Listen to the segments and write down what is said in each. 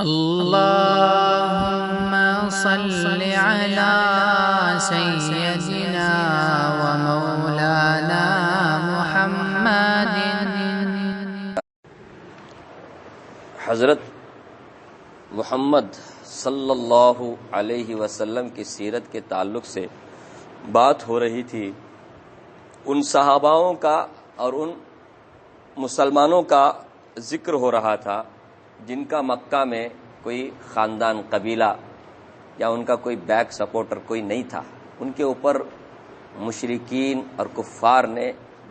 اللهم صل على سيدنا ومولانا محمد۔ حضرت محمد صلی اللہ علیہ وسلم کی سیرت کے تعلق سے بات ہو رہی تھی، ان صحاباؤں کا اور ان مسلمانوں کا ذکر ہو رہا تھا جن کا مکہ میں کوئی خاندان، قبیلہ یا ان کا کوئی بیک سپورٹر کوئی نہیں تھا۔ ان کے اوپر مشرکین اور کفار نے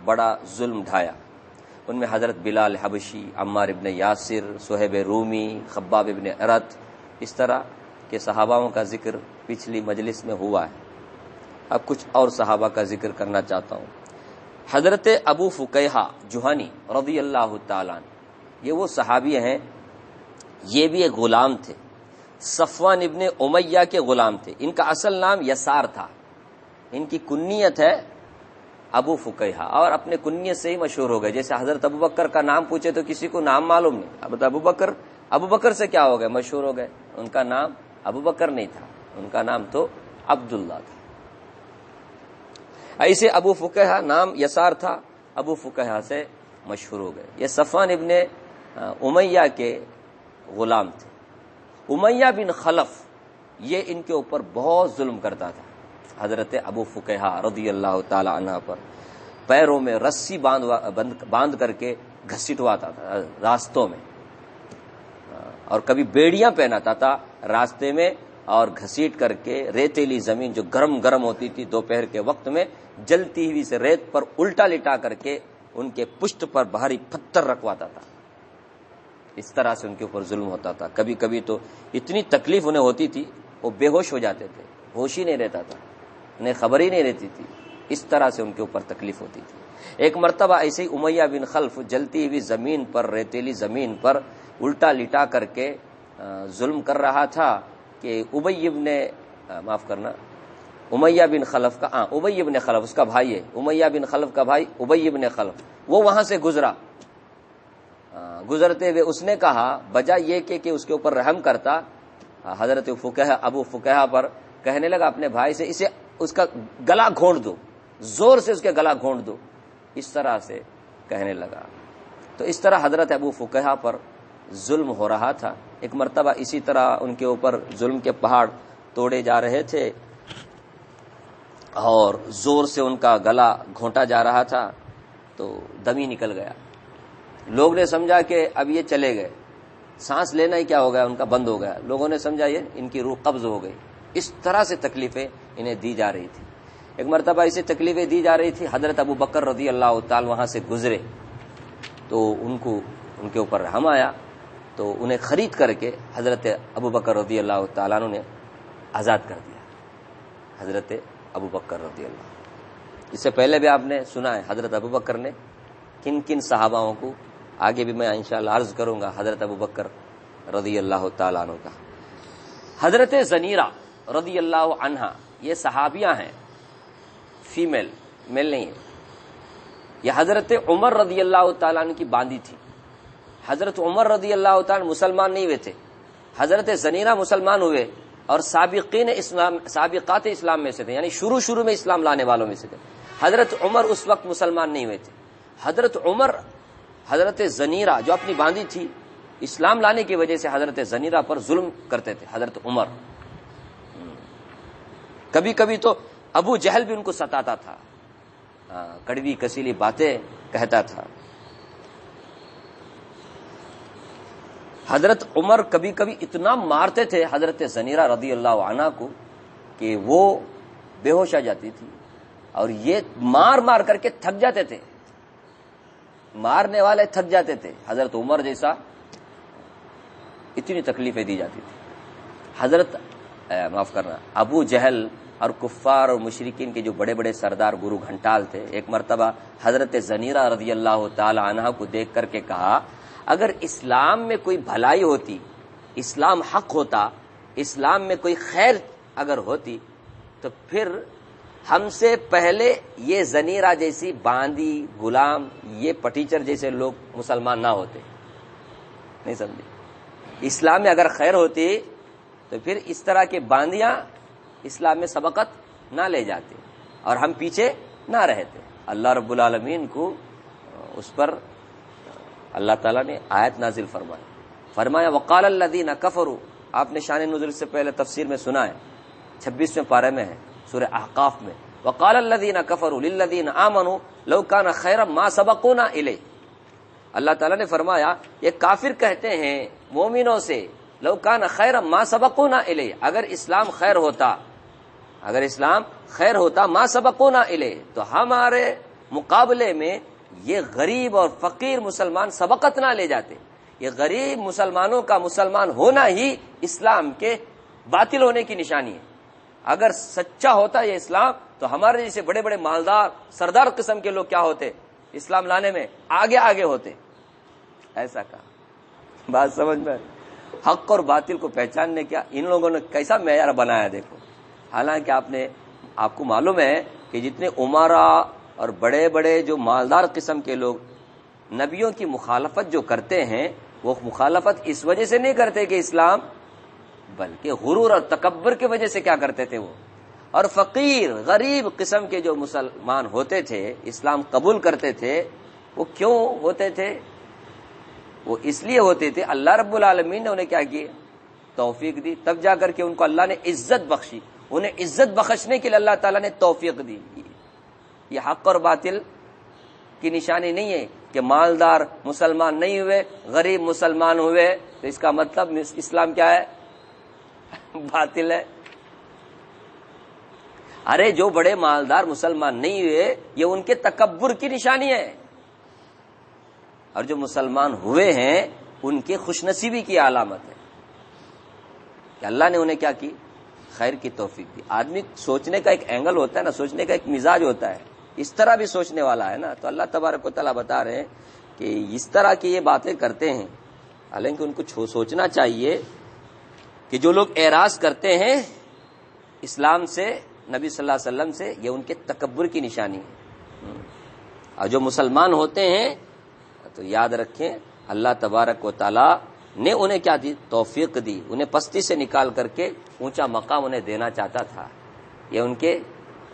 بڑا ظلم ڈھایا۔ ان میں حضرت بلال حبشی، عمار ابن یاسر، صہیب رومی، خباب ابن ارت، اس طرح کے صحاباؤں کا ذکر پچھلی مجلس میں ہوا ہے۔ اب کچھ اور صحابہ کا ذکر کرنا چاہتا ہوں۔ حضرت ابو فقیہہ جوہنی رضی اللہ تعالیٰ عنہ، یہ وہ صحابی ہیں، یہ بھی ایک غلام تھے، صفوان ابن امیہ کے غلام تھے۔ ان کا اصل نام یسار تھا، ان کی کنیت ہے ابو فقیہہ، اور اپنے کنیت سے ہی مشہور ہو گئے۔ جیسے حضرت ابو بکر کا نام پوچھے تو کسی کو نام معلوم نہیں، ابو بکر سے کیا ہو گئے، مشہور ہو گئے۔ ان کا نام ابو بکر نہیں تھا، ان کا نام تو عبداللہ تھا۔ ایسے ابو فقیہہ نام یسار تھا، ابو فقیہہ سے مشہور ہو گئے۔ یہ صفوان ابن امیہ کے غلام تھے۔ امیہ بن خلف یہ ان کے اوپر بہت ظلم کرتا تھا، حضرت ابو فقیہہ رضی اللہ تعالی عنہ پر پیروں میں رسی باندھ کر کے گھسیٹواتا تھا راستوں میں، اور کبھی بیڑیاں پہناتا تھا راستے میں، اور گھسیٹ کر کے ریتیلی زمین جو گرم ہوتی تھی دوپہر کے وقت میں، جلتی ہوئی سے ریت پر الٹا لٹا کر کے ان کے پشت پر بھاری پتھر رکھواتا تھا۔ اس طرح سے ان کے اوپر ظلم ہوتا تھا۔ کبھی کبھی تو اتنی تکلیف انہیں ہوتی تھی وہ بے ہوش ہو جاتے تھے، ہوش ہی نہیں رہتا تھا، انہیں خبر ہی نہیں رہتی تھی، اس طرح سے ان کے اوپر تکلیف ہوتی تھی۔ ایک مرتبہ ایسے ہی امیہ بن خلف جلتی ہوئی زمین پر، ریتیلی زمین پر الٹا لٹا کر کے ظلم کر رہا تھا کہ امیہ بن خلف کا ابی بن خلف اس کا بھائی ہے، امیہ بن خلف کا بھائی ابی بن خلف، وہ وہاں سے گزرتے ہوئے اس نے کہا، بجائے یہ کہ اس کے اوپر رحم کرتا، حضرت ابو فقیہہ پر کہنے لگا اپنے بھائی سے، اسے اس کا گلا گھونٹ دو، زور سے اس کے گلا گھونٹ دو، اس طرح سے کہنے لگا۔ تو اس طرح حضرت ابو فقیہہ پر ظلم ہو رہا تھا۔ ایک مرتبہ اسی طرح ان کے اوپر ظلم کے پہاڑ توڑے جا رہے تھے اور زور سے ان کا گلا گھونٹا جا رہا تھا، تو دم ہی نکل گیا۔ لوگ نے سمجھا کہ اب یہ چلے گئے، سانس لینا ہی کیا ہو گیا، ان کا بند ہو گیا۔ لوگوں نے سمجھا یہ ان کی روح قبض ہو گئی۔ اس طرح سے تکلیفیں انہیں دی جا رہی تھی۔ ایک مرتبہ اسے تکلیفیں دی جا رہی تھی، حضرت ابو بکر رضی اللہ تعالی وہاں سے گزرے تو ان کے اوپر رحم آیا، تو انہیں خرید کر کے حضرت ابو بکر رضی اللہ تعالیٰ عنہ نے آزاد کر دیا۔ حضرت ابو بکر رضی اللہ، اس سے پہلے بھی آپ نے سنا ہے حضرت ابو بکر نے کن کن صحاباؤں کو، آگے بھی میں انشاءاللہ عرض کروں گا حضرت ابو بکر رضی اللہ تعالیٰ عنہ کا۔ حضرت زنیرہ رضی اللہ عنہا یہ صحابیاں ہیں، فیمیل، میل نہیں ہے۔ یہ حضرت عمر رضی اللہ تعالیٰ عنہ کی باندی تھی۔ حضرت عمر رضی اللہ تعالیٰ عنہ مسلمان نہیں ہوئے تھے، حضرت زنیرہ مسلمان ہوئے، اور سابقات اسلام میں سے تھے، یعنی شروع میں اسلام لانے والوں میں سے تھے۔ حضرت عمر اس وقت مسلمان نہیں ہوئے تھے۔ حضرت عمر حضرت زنیرہ جو اپنی باندی تھی، اسلام لانے کی وجہ سے حضرت زنیرہ پر ظلم کرتے تھے حضرت عمر۔ کبھی کبھی تو ابو جہل بھی ان کو ستاتا تھا، کڑوی کسیلی باتیں کہتا تھا۔ حضرت عمر کبھی کبھی اتنا مارتے تھے حضرت زنیرہ رضی اللہ عنہ کو کہ وہ بے ہوش آ جاتی تھی، اور یہ مار کر کے تھک جاتے تھے، مارنے والے تھک جاتے تھے، حضرت عمر جیسا اتنی تکلیفیں دی جاتی تھی۔ ابو جہل اور کفار اور مشرکین کے جو بڑے بڑے سردار گرو گھنٹال تھے، ایک مرتبہ حضرت زنیرہ رضی اللہ تعالی عنہ کو دیکھ کر کے کہا، اگر اسلام میں کوئی بھلائی ہوتی، اسلام حق ہوتا، اسلام میں کوئی خیر اگر ہوتی، تو پھر ہم سے پہلے یہ زنیرہ جیسی باندی، غلام، یہ پٹیچر جیسے لوگ مسلمان نہ ہوتے۔ نہیں سمجھے؟ اسلام میں اگر خیر ہوتی تو پھر اس طرح کے باندیاں اسلام میں سبقت نہ لے جاتے اور ہم پیچھے نہ رہتے. اللہ رب العالمین کو اس پر اللہ تعالیٰ نے آیت نازل فرمایا وقال الذین کفروا. آپ نے شان نزول سے پہلے تفسیر میں سنا ہے، 26ویں پارے میں ہے سورہ احقاف میں. وقال الذین کفروا للذین آمنوا لو کان خیرا ما سبقونا الیہ. اللہ تعالیٰ نے فرمایا یہ کافر کہتے ہیں مومنوں سے لو کان خیرا ما سبقونا الیہ، اگر اسلام خیر ہوتا ما سبقونا الیہ تو ہمارے مقابلے میں یہ غریب اور فقیر مسلمان سبقت نہ لے جاتے. یہ غریب مسلمانوں کا مسلمان ہونا ہی اسلام کے باطل ہونے کی نشانی ہے. اگر سچا ہوتا یہ اسلام تو ہمارے جیسے بڑے بڑے مالدار سردار قسم کے لوگ کیا ہوتے، اسلام لانے میں آگے ہوتے. ایسا کہا. بات سمجھ میں؟ حق اور باطل کو پہچاننے کیا ان لوگوں نے کیسا معیار بنایا دیکھو. حالانکہ آپ کو معلوم ہے کہ جتنے عمرا اور بڑے بڑے جو مالدار قسم کے لوگ نبیوں کی مخالفت جو کرتے ہیں وہ مخالفت اس وجہ سے نہیں کرتے کہ اسلام، بلکہ غرور اور تکبر کی وجہ سے کیا کرتے تھے وہ. اور فقیر غریب قسم کے جو مسلمان ہوتے تھے اسلام قبول کرتے تھے وہ کیوں ہوتے تھے؟ وہ اس لیے ہوتے تھے اللہ رب العالمین نے انہیں کیا کیا، توفیق دی، تب جا کر کے ان کو اللہ نے عزت بخشی. انہیں عزت بخشنے کے لیے اللہ تعالیٰ نے توفیق دی. یہ حق اور باطل کی نشانی نہیں ہے کہ مالدار مسلمان نہیں ہوئے غریب مسلمان ہوئے تو اس کا مطلب اسلام کیا ہے، باطل ہے. ارے جو بڑے مالدار مسلمان نہیں ہوئے یہ ان کے تکبر کی نشانی ہے، اور جو مسلمان ہوئے ہیں ان کے خوش نصیبی کی علامت ہے کہ اللہ نے انہیں کیا کی، خیر کی توفیق دی. آدمی سوچنے کا ایک اینگل ہوتا ہے نا، سوچنے کا ایک مزاج ہوتا ہے، اس طرح بھی سوچنے والا ہے نا. تو اللہ تبارک و تعالیٰ بتا رہے ہیں کہ اس طرح کی یہ باتیں کرتے ہیں، حالانکہ ان کو سوچنا چاہیے کہ جو لوگ اعراض کرتے ہیں اسلام سے، نبی صلی اللہ علیہ وسلم سے، یہ ان کے تکبر کی نشانی ہے. اور جو مسلمان ہوتے ہیں تو یاد رکھیں اللہ تبارک و تعالیٰ نے انہیں کیا دی، توفیق دی. انہیں پستی سے نکال کر کے اونچا مقام انہیں دینا چاہتا تھا. یہ ان کے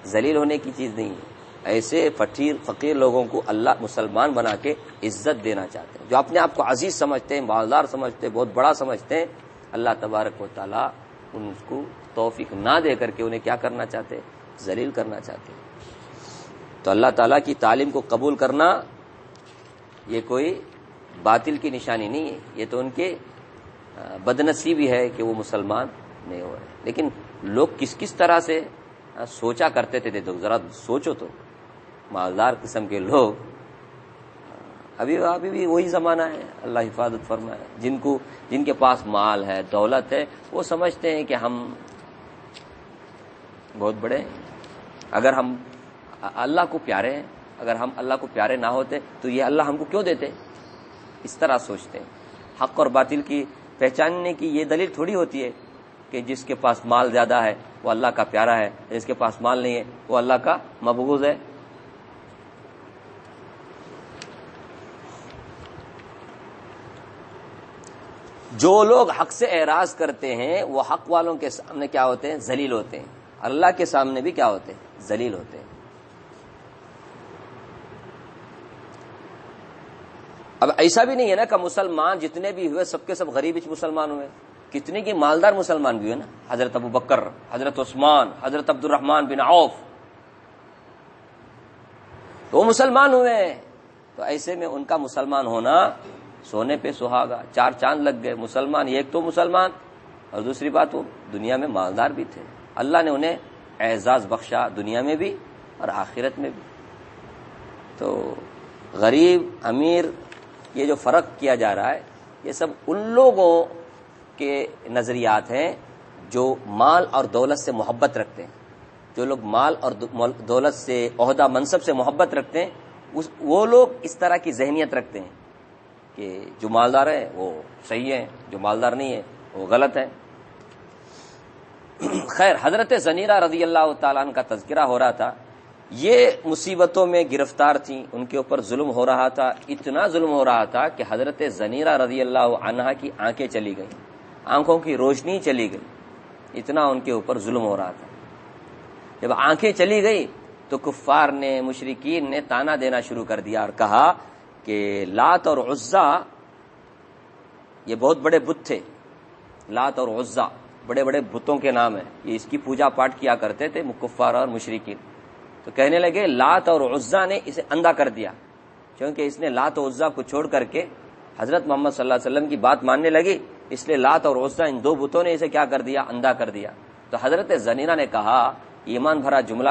ذلیل ہونے کی چیز نہیں ہے. ایسے فقیر لوگوں کو اللہ مسلمان بنا کے عزت دینا چاہتے ہیں. جو اپنے آپ کو عزیز سمجھتے ہیں، مالدار سمجھتے ہیں، بہت بڑا سمجھتے ہیں، اللہ تبارک و تعالیٰ ان کو توفیق نہ دے کر کے انہیں کیا کرنا چاہتے، ذلیل کرنا چاہتے. تو اللہ تعالیٰ کی تعلیم کو قبول کرنا یہ کوئی باطل کی نشانی نہیں ہے، یہ تو ان کے بدنصیبی ہے کہ وہ مسلمان نہیں ہو رہے. لیکن لوگ کس طرح سے سوچا کرتے تھے تو ذرا سوچو تو. مالدار قسم کے لوگ ابھی بھی وہی زمانہ ہے، اللہ حفاظت فرمائے. جن کے پاس مال ہے، دولت ہے، وہ سمجھتے ہیں کہ ہم بہت بڑے ہیں. اگر ہم اللہ کو پیارے ہیں، اگر ہم اللہ کو پیارے نہ ہوتے تو یہ اللہ ہم کو کیوں دیتے، اس طرح سوچتے ہیں. حق اور باطل کی پہچاننے کی یہ دلیل تھوڑی ہوتی ہے کہ جس کے پاس مال زیادہ ہے وہ اللہ کا پیارا ہے، جس کے پاس مال نہیں ہے وہ اللہ کا مبغوض ہے. جو لوگ حق سے اعراض کرتے ہیں وہ حق والوں کے سامنے کیا ہوتے ہیں، ذلیل ہوتے ہیں. اللہ کے سامنے بھی کیا ہوتے ہیں، ذلیل ہوتے ہیں. اب ایسا بھی نہیں ہے نا کہ مسلمان جتنے بھی ہوئے سب کے سب غریب مسلمان ہوئے. کتنے کی مالدار مسلمان بھی ہوئے نا، حضرت ابو بکر، حضرت عثمان، حضرت عبد الرحمن بن عوف، تو وہ مسلمان ہوئے. تو ایسے میں ان کا مسلمان ہونا سونے پہ سہاگا، 4 چاند لگ گئے. مسلمان ایک تو مسلمان، اور دوسری بات وہ دنیا میں مالدار بھی تھے. اللہ نے انہیں اعزاز بخشا دنیا میں بھی اور آخرت میں بھی. تو غریب امیر یہ جو فرق کیا جا رہا ہے یہ سب ان لوگوں کے نظریات ہیں جو مال اور دولت سے محبت رکھتے ہیں. جو لوگ مال اور دولت سے، عہدہ منصب سے محبت رکھتے ہیں وہ لوگ اس طرح کی ذہنیت رکھتے ہیں کہ جو مالدار ہے وہ صحیح ہے، جو مالدار نہیں ہے وہ غلط ہے. خیر، حضرت زنیرہ رضی اللہ تعالیٰ عنہ کا تذکرہ ہو رہا تھا. یہ مصیبتوں میں گرفتار تھیں، ان کے اوپر ظلم ہو رہا تھا. اتنا ظلم ہو رہا تھا کہ حضرت زنیرہ رضی اللہ عنہا کی آنکھیں چلی گئیں. آنکھوں کی روشنی چلی گئی، اتنا ان کے اوپر ظلم ہو رہا تھا۔ جب آنکھیں چلی گئی تو کفار نے، مشرکین نے تانا دینا شروع کر دیا اور کہا کہ لات اور عزا یہ بہت بڑے بت تھے، لات اور عزا بڑے بڑے بتوں کے نام ہیں، یہ اس کی پوجا پاٹ کیا کرتے تھے کفار اور مشرکین۔ تو کہنے لگے لات اور عزا نے اسے اندھا کر دیا، کیونکہ اس نے لات اور عزا کو چھوڑ کر کے حضرت محمد صلی اللہ علیہ وسلم کی بات ماننے لگی، اس لیے لات اور عزا ان دو بتوں نے اسے کیا کر دیا، اندھا کر دیا۔ تو حضرت زنینہ نے کہا، ایمان بھرا جملہ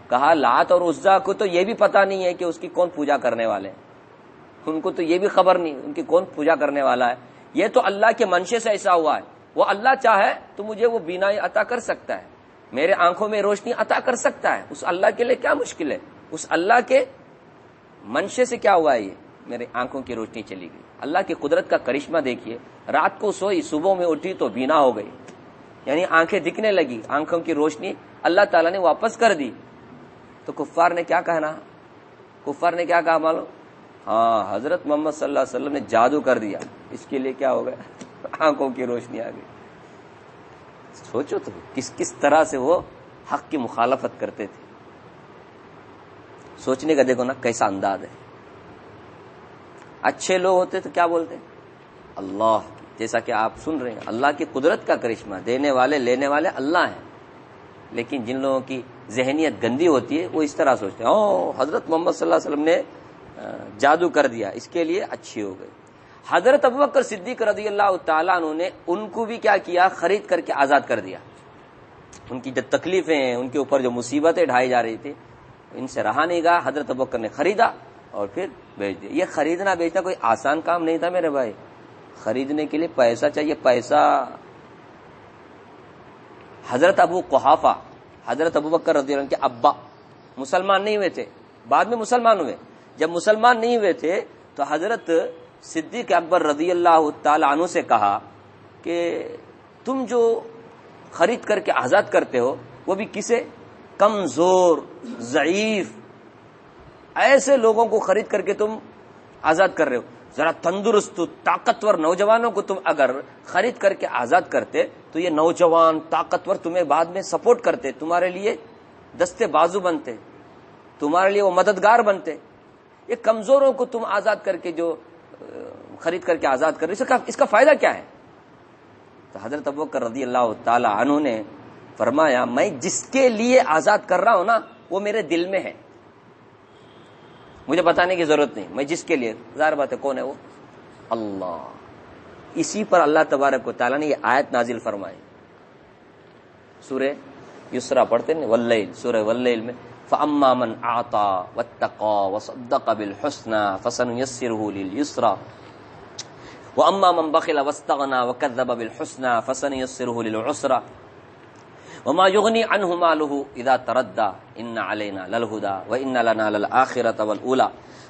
کہا لات اور عزا کو تو یہ بھی پتا نہیں ہے کہ اس کی کون پوجا کرنے والے ہیں، ان کو تو یہ بھی خبر نہیں ان کی کون پوجا کرنے والا ہے، یہ تو اللہ کے منشے سے ایسا ہوا ہے، وہ اللہ چاہے تو مجھے وہ بینائی عطا کر سکتا ہے، میرے آنکھوں میں روشنی عطا کر سکتا ہے، اس اللہ کے لیے کیا مشکل ہے، اس اللہ کے منشے سے کیا ہوا ہے، یہ میرے آنکھوں کی روشنی چلی گئی۔ اللہ کی قدرت کا کرشمہ دیکھیے، رات کو سوئی صبح میں اٹھی تو بینا ہو گئی، یعنی آنکھیں دکھنے لگی، آنکھوں کی روشنی اللہ تعالیٰ نے واپس کر دی۔ تو کفار نے کیا کہنا، کفار نے کیا کہا معلوم، ہاں حضرت محمد صلی اللہ علیہ وسلم نے جادو کر دیا، اس کے لیے کیا ہو گیا، آنکھوں کی روشنی آ گئی۔ سوچو تو کس طرح سے وہ حق کی مخالفت کرتے تھے، سوچنے کا دیکھو نا کیسا انداز ہے۔ اچھے لوگ ہوتے تو کیا بولتے، اللہ، جیسا کہ آپ سن رہے ہیں، اللہ کی قدرت کا کرشمہ، دینے والے لینے والے اللہ ہیں، لیکن جن لوگوں کی ذہنیت گندی ہوتی ہے وہ اس طرح سوچتے ہیں، حضرت محمد صلی اللہ علیہ وسلم نے جادو کر دیا، اس کے لیے اچھی ہو گئی۔ حضرت ابوبکر صدیق رضی اللہ تعالیٰ عنہ نے ان کو بھی کیا کیا، خرید کر کے آزاد کر دیا۔ ان کی جو تکلیفیں ہیں، ان کے اوپر جو مصیبتیں ڈھائی جا رہی تھی، ان سے رہا نہیں گیا، حضرت ابوبکر نے خریدا اور پھر بیچ دیا۔ یہ خریدنا بیچنا کوئی آسان کام نہیں تھا میرے بھائی، خریدنے کے لیے پیسہ چاہیے، پیسہ۔ حضرت ابو قحافہ، حضرت ابوبکر رضی اللہ عنہ کے ابا، مسلمان نہیں ہوئے تھے، بعد میں مسلمان ہوئے۔ جب مسلمان نہیں ہوئے تھے تو حضرت صدیق اکبر رضی اللہ تعالی عنہ سے کہا کہ تم جو خرید کر کے آزاد کرتے ہو وہ بھی کسے، کمزور ضعیف ایسے لوگوں کو خرید کر کے تم آزاد کر رہے ہو، ذرا تندرست طاقتور نوجوانوں کو تم اگر خرید کر کے آزاد کرتے تو یہ نوجوان طاقتور تمہیں بعد میں سپورٹ کرتے، تمہارے لیے دستے بازو بنتے، تمہارے لیے وہ مددگار بنتے۔ یہ کمزوروں کو تم آزاد کر کے جو خرید کر کے آزاد کر رہے، اس کا فائدہ کیا ہے؟ تو حضرت ابوبکر رضی اللہ تعالی عنہ نے فرمایا، میں جس کے لیے آزاد کر رہا ہوں نا وہ میرے دل میں ہے، مجھے بتانے کی ضرورت نہیں، میں جس کے لیے، ظاہر بات ہے کون ہے وہ، اللہ۔ اسی پر اللہ تبارک و تعالیٰ نے یہ آیت نازل فرمائی، سورہ یسرا پڑھتے ہیں واللیل، سورہ واللیل میں، فَأَمَّا مَنْ أَعْطَى وَاتَّقَى وَصَدَّقَ بِالْحُسْنَى فَسَنُيَسِّرُهُ لِلْيُسْرَى وَأَمَّا مَنْ بَخِلَ وَاسْتَغْنَى وَكَذَّبَ بِالْحُسْنَى فَسَنُيَسِّرُهُ لِلْعُسْرَى وَمَا يُغْنِي عَنْهُ مَالُهُ إِذَا تَرَدَّى إِنَّ عَلَيْنَا لَلْهُدَى وَإِنَّ لَنَا لَلْآخِرَةَ وَالْأُولَى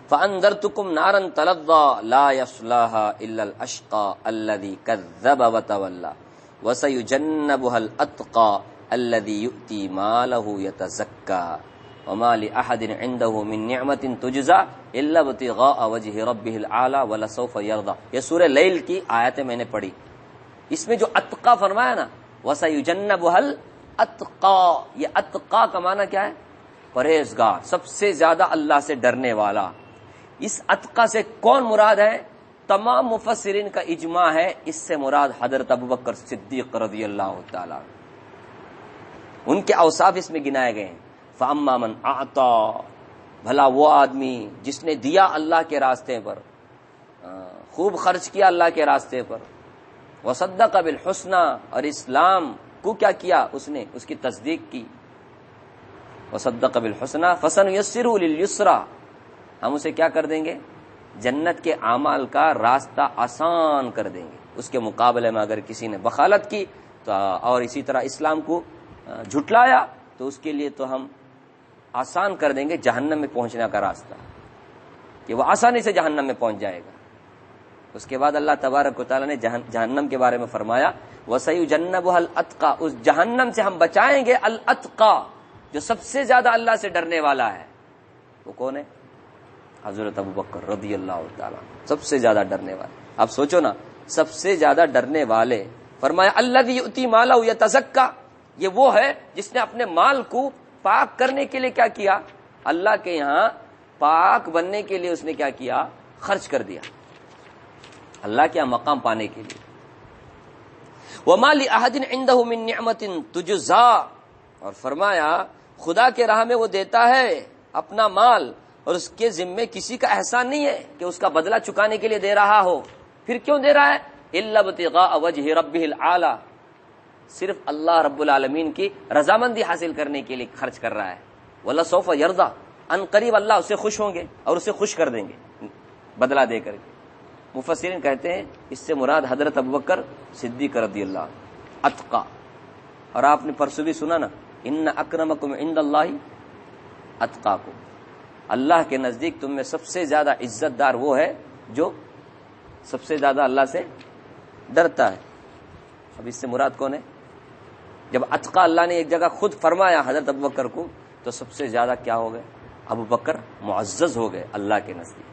فَأَنذَرْتُكُمْ نَارًا تَلَظَّى لَا يَصْلَاهَا إِلَّا الْأَشْقَى الَّذِي كَذَّبَ وَتَوَلَّى وَسَيُجَنَّبُهَا الْأَتْقَى الَّذِي يُؤْتِي مَالَهُ يَتَزَكَّى وما لأحد عنده من نعمة تجزى إلا ابتغاء وجه ربه الأعلى ولسوف يرضى۔ یہ سورہ لیل کی آیتیں میں نے پڑھی، اس میں جو اتقا فرمایا نا، وسيجنبها الاتقى، یہ اتقا کا معنی کیا ہے، پرہیزگار، سب سے زیادہ اللہ سے ڈرنے والا۔ اس اتقا سے کون مراد ہے؟ تمام مفسرین کا اجماع ہے اس سے مراد حضرت ابوبکر صدیق رضی اللہ تعالی، ان کے اوصاف اس میں گنائے گئے ہیں۔ فَأَمَّا مَنْ أَعْطَى، بھلا وہ آدمی جس نے دیا اللہ کے راستے پر، خوب خرچ کیا اللہ کے راستے پر، وَصَدَّقَ بِالْحُسْنَى، اور اسلام کو کیا کیا، اس نے اس کی تصدیق کی، وَصَدَّقَ بِالْحُسْنَى فَسَنُيَسِّرُهُ لِلْيُسْرَى، ہم اسے کیا کر دیں گے، جنت کے اعمال کا راستہ آسان کر دیں گے۔ اس کے مقابلے میں اگر کسی نے بخالت کی تو اور اسی طرح اسلام کو جھٹلایا تو اس کے لیے تو ہم آسان کر دیں گے جہنم میں پہنچنے کا راستہ، کہ وہ آسانی سے جہنم میں پہنچ جائے گا۔ اس کے بعد اللہ تبارک و تعالیٰ نے جہنم کے بارے میں فرمایا، وَسَيُجَنَّبُهَا الْأَتْقَى، اس جہنم سے ہم بچائیں گے الاتقا، جو سب سے زیادہ اللہ سے ڈرنے والا ہے۔ وہ کون ہے؟ حضرت ابوبکر رضی اللہ تعالیٰ، سب سے زیادہ ڈرنے والے۔ اب سوچو نا، سب سے زیادہ ڈرنے والے فرمایا الذی یؤتی مالہ یتزکا، یہ وہ ہے جس نے اپنے مال کو پاک کرنے کے لیے کیا کیا، اللہ کے یہاں پاک بننے کے لیے اس نے کیا کیا، خرچ کر دیا اللہ کے یہاں مقام پانے کے لیے. وما لأحد عنده من نعمت تجزا، اور فرمایا خدا کے راہ میں وہ دیتا ہے اپنا مال اور اس کے ذمے کسی کا احسان نہیں ہے کہ اس کا بدلہ چکانے کے لیے دے رہا ہو. پھر کیوں دے رہا ہے؟ الا ابتغاء وجہ ربہ الاعلی، صرف اللہ رب العالمین کی رضامندی حاصل کرنے کے لیے خرچ کر رہا ہے. وَلَسَوْفَ يَرْضَى، ان قریب اللہ اسے خوش ہوں گے اور اسے خوش کر دیں گے بدلہ دے کر کے. مفسرین کہتے ہیں اس سے مراد حضرت ابوبکر صدیق رضی اللہ عنہ اتقا. اور آپ نے پرسوں بھی سنا نا، ان اکرمکم عند اللہ اتقاکم، اللہ کے نزدیک تم میں سب سے زیادہ عزت دار وہ ہے جو سب سے زیادہ اللہ سے ڈرتا ہے. اب اس سے مراد کون ہے؟ جب اتقا اللہ نے ایک جگہ خود فرمایا حضرت ابوبکر کو، تو سب سے زیادہ کیا ہو گئے؟ ابوبکر معزز ہو گئے اللہ کے نزدیک.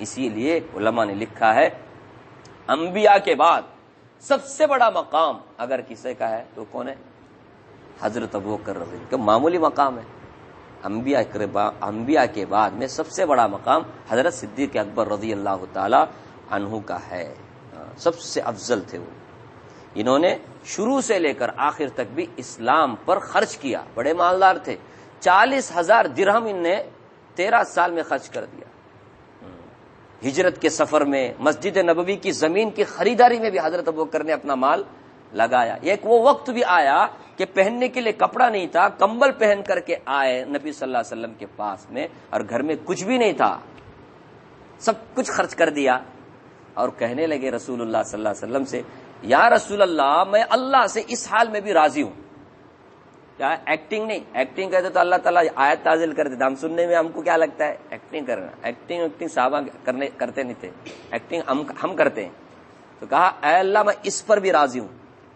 اسی لیے علماء نے لکھا ہے انبیاء کے بعد سب سے بڑا مقام اگر کسی کا ہے تو کون ہے؟ حضرت ابوبکر رضی اللہ عنہ. کہ معمولی مقام ہے، انبیاء کے بعد میں سب سے بڑا مقام حضرت صدیق اکبر رضی اللہ تعالی عنہ کا ہے. سب سے افضل تھے وہ. انہوں نے شروع سے لے کر آخر تک بھی اسلام پر خرچ کیا، بڑے مالدار تھے. 40,000 درہم ان نے 13 سال میں خرچ کر دیا. ہجرت کے سفر میں، مسجد نبوی کی زمین کی خریداری میں بھی حضرت ابوبکر نے اپنا مال لگایا. ایک وہ وقت بھی آیا کہ پہننے کے لیے کپڑا نہیں تھا، کمبل پہن کر کے آئے نبی صلی اللہ علیہ وسلم کے پاس میں، اور گھر میں کچھ بھی نہیں تھا، سب کچھ خرچ کر دیا. اور کہنے لگے رسول اللہ صلی اللہ علیہ وسلم سے، یا رسول اللہ میں اللہ سے اس حال میں بھی راضی ہوں. کیا ایکٹنگ نہیں، ایکٹنگ کہتے تو اللہ تعالیٰ آیت نازل کر دیتا. ہم سننے میں ہم کو کیا لگتا ہے ایکٹنگ کرنا، ایکٹنگ صحابہ کرتے نہیں تھے، ایکٹنگ ہم کرتے ہیں. تو کہا اے اللہ میں اس پر بھی راضی ہوں.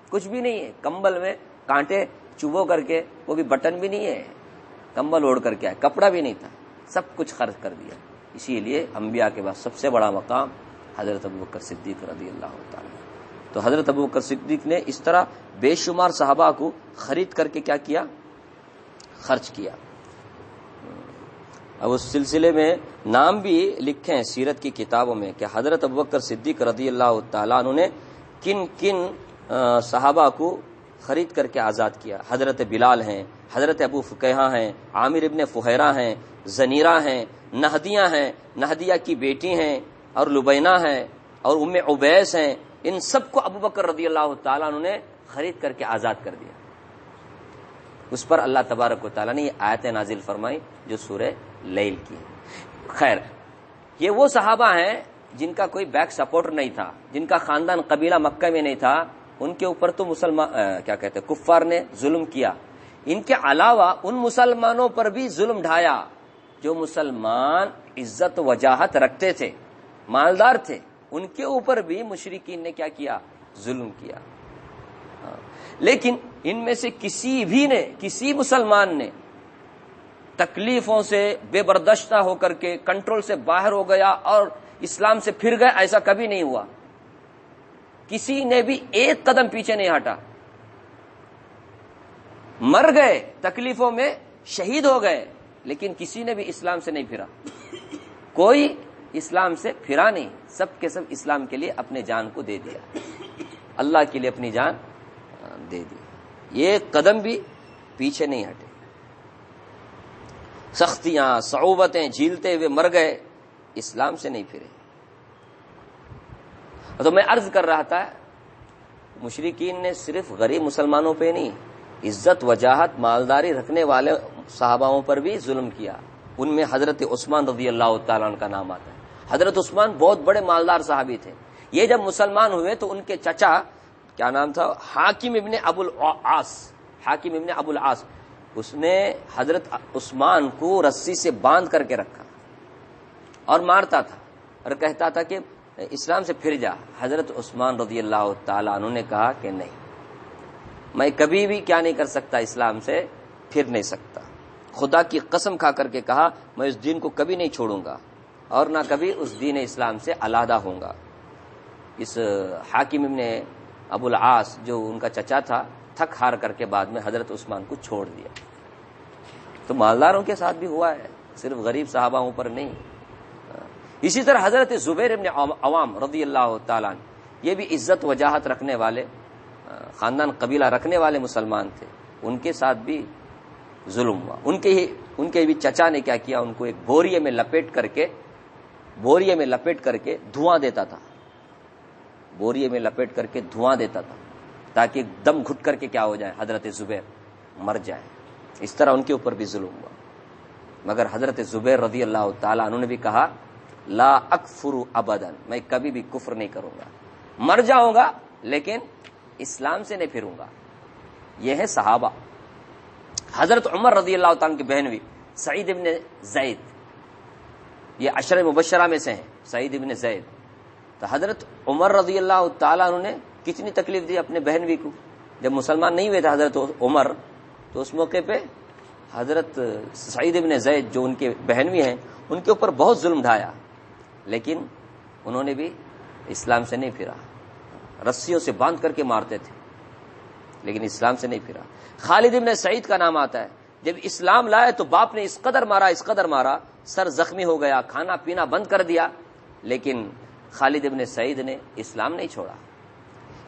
کچھ بھی نہیں ہے، کمبل میں کانٹے چوبو کر کے، وہ بھی بٹن بھی نہیں ہے، کمبل اوڑھ کر کے آئے، کپڑا بھی نہیں تھا، سب کچھ خرچ کر دیا. اسی لیے انبیاء کے بعد سب سے بڑا مقام حضرت ابوبکر صدیق رضی اللہ تعالیٰ. تو حضرت ابوبکر صدیق نے اس طرح بے شمار صحابہ کو خرید کر کے کیا کیا، خرچ کیا. اب اس سلسلے میں نام بھی لکھے ہیں سیرت کی کتابوں میں کہ حضرت ابوبکر صدیق رضی اللہ تعالیٰ عنہ نے کن کن صحابہ کو خرید کر کے آزاد کیا. حضرت بلال ہیں، حضرت ابو فقیہہ ہیں، عامر ابن فہیرہ ہیں، زنیرہ ہیں، نہدیہ ہیں، نہدیہ کی بیٹی ہیں، اور لبینہ ہیں، اور ام عبیس ہیں. ان سب کو ابوبکر رضی اللہ تعالیٰ عنہ نے خرید کر کے آزاد کر دیا. اس پر اللہ تبارک و تعالیٰ نے یہ آیتیں نازل فرمائی جو سورہ لیل کی. خیر، یہ وہ صحابہ ہیں جن کا کوئی بیک سپورٹ نہیں تھا، جن کا خاندان قبیلہ مکہ میں نہیں تھا. ان کے اوپر تو کفار نے ظلم کیا. ان کے علاوہ ان مسلمانوں پر بھی ظلم ڈھایا جو مسلمان عزت و وجاہت رکھتے تھے، مالدار تھے. ان کے اوپر بھی مشرکین نے کیا کیا، ظلم کیا. لیکن ان میں سے کسی مسلمان نے تکلیفوں سے بے برداشتہ ہو کر کے کنٹرول سے باہر ہو گیا اور اسلام سے پھر گئے، ایسا کبھی نہیں ہوا. کسی نے بھی ایک قدم پیچھے نہیں ہٹا. مر گئے تکلیفوں میں، شہید ہو گئے، لیکن کسی نے بھی اسلام سے نہیں پھرا. کوئی اسلام سے پھرا نہیں، سب کے سب اسلام کے لیے اپنے جان کو دے دیا، اللہ کے لیے اپنی جان دے دی. یہ قدم بھی پیچھے نہیں ہٹے. سختیاں صعوبتیں جھیلتے ہوئے مر گئے، اسلام سے نہیں پھرے. تو میں عرض کر رہا تھا مشرکین نے صرف غریب مسلمانوں پہ نہیں، عزت وجاہت مالداری رکھنے والے صحاباؤں پر بھی ظلم کیا. ان میں حضرت عثمان رضی اللہ تعالیٰ عنہ کا نام آتا ہے. حضرت عثمان بہت بڑے مالدار صحابی تھے. یہ جب مسلمان ہوئے تو ان کے چچا کیا نام تھا، حاکم ابن ابو العاص، اس نے حضرت عثمان کو رسی سے باندھ کر کے رکھا اور مارتا تھا اور کہتا تھا کہ اسلام سے پھر جا. حضرت عثمان رضی اللہ تعالیٰ عنہ نے کہا کہ نہیں، میں کبھی بھی کیا نہیں کر سکتا، اسلام سے پھر نہیں سکتا. خدا کی قسم کھا کر کے کہا میں اس دین کو کبھی نہیں چھوڑوں گا اور نہ کبھی اس دین اسلام سے علیحدہ ہوں گا. اس حاکم ابن ابو العاص جو ان کا چچا تھا تھک ہار کر کے بعد میں حضرت عثمان کو چھوڑ دیا. تو مالداروں کے ساتھ بھی ہوا ہے, صرف غریب صحاباؤں پر نہیں. اسی طرح حضرت زبیر ابن عوام رضی اللہ تعالیٰ عنہ, یہ بھی عزت وجاہت رکھنے والے, خاندان قبیلہ رکھنے والے مسلمان تھے, ان کے ساتھ بھی ظلم ہوا. ان کے بھی چچا نے کیا کیا, ان کو ایک بوریے میں لپیٹ کر کے دھواں دیتا تھا, بوریے میں لپیٹ کر کے دھواں دیتا تھا تاکہ دم گھٹ کر کے کیا ہو جائے, حضرت زبیر مر جائے. اس طرح ان کے اوپر بھی ظلم ہوا. مگر حضرت زبیر رضی اللہ تعالیٰ عنہ نے بھی کہا لا اکفر ابدا, میں کبھی بھی کفر نہیں کروں گا, مر جاؤں گا لیکن اسلام سے نہیں پھروں گا. یہ ہے صحابہ. حضرت عمر رضی اللہ تعالیٰ کی بہن بھی سعید ابن زید, یہ عشر مبشرہ میں سے ہیں, سعید ابن زید. تو حضرت عمر رضی اللہ تعالیٰ عنہ نے کتنی تکلیف دی اپنے بہنوی کو. جب مسلمان نہیں ہوئے تھے حضرت عمر, تو اس موقع پہ حضرت سعید ابن زید جو ان کے بہنوی ہیں ان کے اوپر بہت ظلم ڈھایا, لیکن انہوں نے بھی اسلام سے نہیں پھرا. رسیوں سے باندھ کر کے مارتے تھے لیکن اسلام سے نہیں پھرا. خالد ابن سعید کا نام آتا ہے, جب اسلام لائے تو باپ نے اس قدر مارا, سر زخمی ہو گیا, کھانا پینا بند کر دیا, لیکن خالد ابن سعید نے اسلام نہیں چھوڑا.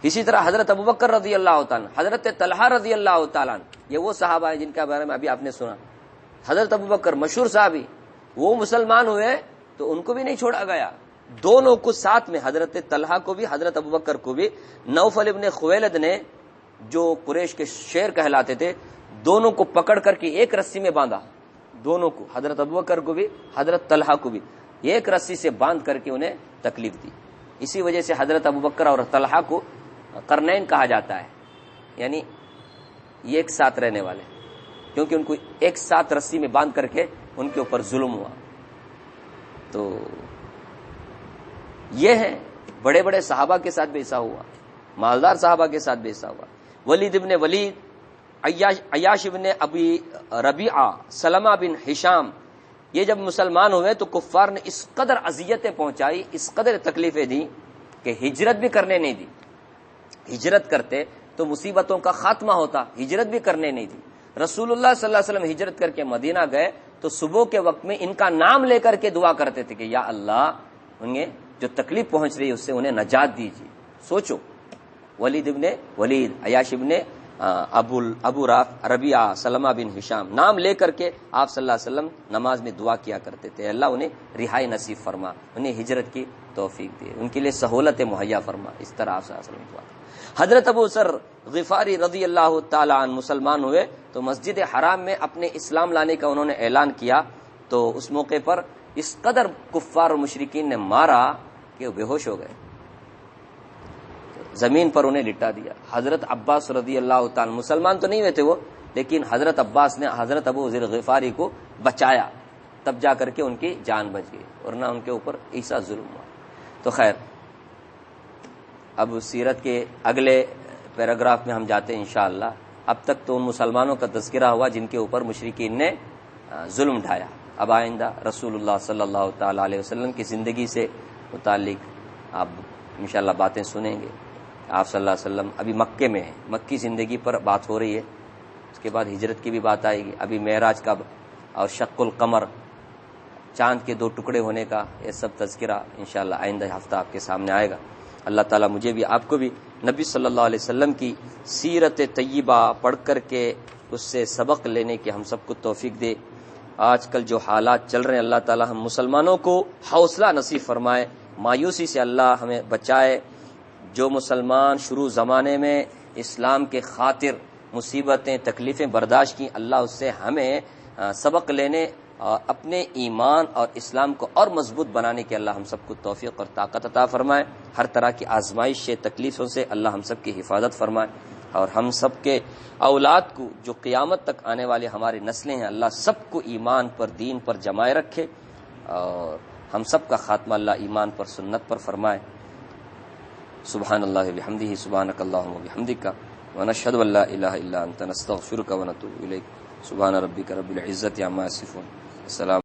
اسی طرح حضرت ابوبکر رضی اللہ تعالیٰ, حضرت طلحہ رضی اللہ تعالیٰ, یہ وہ صحابہ ہیں جن کے بارے میں ابھی آپ نے سنا. حضرت ابوبکر مشہور صحابی, وہ مسلمان ہوئے تو ان کو بھی نہیں چھوڑا گیا. دونوں کو ساتھ میں, حضرت طلحہ کو بھی حضرت ابوبکر کو بھی, نوفل ابن خویلد نے جو قریش کے شیر کہلاتے تھے, دونوں کو پکڑ کر کے ایک رسی میں باندھا. دونوں کو, حضرت ابوبکر کو بھی حضرت طلحہ کو بھی ایک رسی سے باندھ کر کے انہیں تکلیف دی. اسی وجہ سے حضرت ابوبکر اور طلحہ کو قرنین کہا جاتا ہے, یعنی یہ ایک ساتھ رہنے والے, کیونکہ ان کو ایک ساتھ رسی میں باندھ کر کے ان کے اوپر ظلم ہوا. تو یہ ہے, بڑے بڑے صحابہ کے ساتھ بھی ایسا ہوا, مالدار صحابہ کے ساتھ بھی ایسا ہوا. ولید ابن ولید, عیاش ابن ابی ربیعہ, سلمہ بن ہشام, یہ جب مسلمان ہوئے تو کفار نے اس قدر اذیتیں پہنچائی, اس قدر تکلیفیں دی کہ ہجرت بھی کرنے نہیں دی. ہجرت کرتے تو مصیبتوں کا خاتمہ ہوتا, ہجرت بھی کرنے نہیں دی. رسول اللہ صلی اللہ علیہ وسلم ہجرت کر کے مدینہ گئے تو صبح کے وقت میں ان کا نام لے کر کے دعا کرتے تھے کہ یا اللہ, انہیں جو تکلیف پہنچ رہی ہے اس سے انہیں نجات دیجیے. سوچو, ولید ابن ولید, عیاش ابن ابو ربیعہ, سلمہ بن ہشام, نام لے کر کے آپ صلی اللہ علیہ وسلم نماز میں دعا کیا کرتے تھے, اللہ انہیں رہائی نصیب فرما, انہیں ہجرت کی توفیق دے, ان کے لیے سہولتیں مہیا فرما. اس طرح آپ صلی اللہ علیہ وسلم دعا. حضرت ابو ذر غفاری رضی اللہ تعالیٰ عنہ مسلمان ہوئے تو مسجد حرام میں اپنے اسلام لانے کا انہوں نے اعلان کیا, تو اس موقع پر اس قدر کفار و مشرکین نے مارا کہ وہ بے ہوش ہو گئے, زمین پر انہیں لٹا دیا. حضرت عباس رضی اللہ تعالیٰ, مسلمان تو نہیں ہوئے تھے وہ, لیکن حضرت عباس نے حضرت ابو ذر غفاری کو بچایا, تب جا کر کے ان کی جان بچ گئی, ورنہ ان کے اوپر ایسا ظلم ہوا. تو خیر, اب سیرت کے اگلے پیراگراف میں ہم جاتے ہیں انشاءاللہ. اب تک تو ان مسلمانوں کا تذکرہ ہوا جن کے اوپر مشرکین نے ظلم ڈھایا. اب آئندہ رسول اللہ صلی اللہ تعالیٰ علیہ وسلم کی زندگی سے متعلق آپ انشاءاللہ باتیں سنیں گے. آپ صلی اللہ علیہ وسلم ابھی مکے میں ہیں, مکی زندگی پر بات ہو رہی ہے, اس کے بعد ہجرت کی بھی بات آئے گی. ابھی معراج کا اور شق القمر, چاند کے 2 ٹکڑے ہونے کا, یہ سب تذکرہ انشاءاللہ آئندہ ہفتہ آپ کے سامنے آئے گا. اللہ تعالیٰ مجھے بھی آپ کو بھی نبی صلی اللہ علیہ وسلم کی سیرت طیبہ پڑھ کر کے اس سے سبق لینے کی ہم سب کو توفیق دے. آج کل جو حالات چل رہے ہیں, اللہ تعالیٰ ہم مسلمانوں کو حوصلہ نصیب فرمائے, مایوسی سے اللہ ہمیں بچائے. جو مسلمان شروع زمانے میں اسلام کے خاطر مصیبتیں تکلیفیں برداشت کی, اللہ اس سے ہمیں سبق لینے اور اپنے ایمان اور اسلام کو اور مضبوط بنانے کے اللہ ہم سب کو توفیق اور طاقت عطا فرمائے. ہر طرح کی آزمائش سے, تکلیفوں سے اللہ ہم سب کی حفاظت فرمائے, اور ہم سب کے اولاد کو جو قیامت تک آنے والے ہماری نسلیں ہیں, اللہ سب کو ایمان پر, دین پر جمائے رکھے, اور ہم سب کا خاتمہ اللہ ایمان پر, سنت پر فرمائے. سبحان اللہ بحمدہ, سبحانک اللہم وبحمدک, ونشہد ان لا الہ الا انت, نستغفرک ونتوب الیک. سبحان ربک رب العزت عما یصفون. السلام